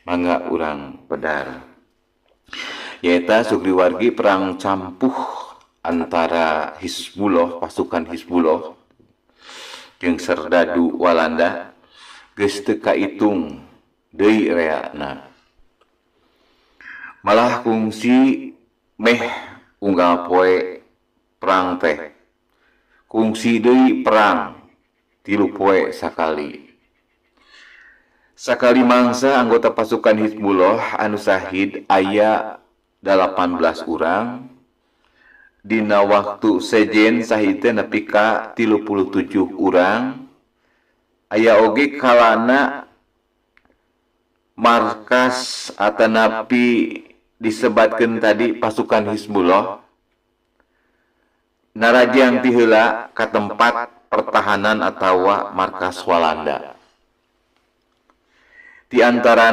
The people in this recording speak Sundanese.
mangga urang pedar. Yaeta Sugriwargi perang campuh antara Hizbullah, pasukan Hizbullah jeung serdadu Walanda geus teu kaitung deui reana. Malah kungsi meh unggal poe perang teh. Kungsi deui perang 3 poe sakali. Sakali mangsa anggota pasukan Hizbullah anu syahid aya 18 urang. Dina waktu sejen sahid teh nepi ka 37 urang. Aya oge kalana markas atanapi disebatkeun tadi pasukan Hizbullah narajang ti heula ka tempat pertahanan atawa markas Walanda. Di antara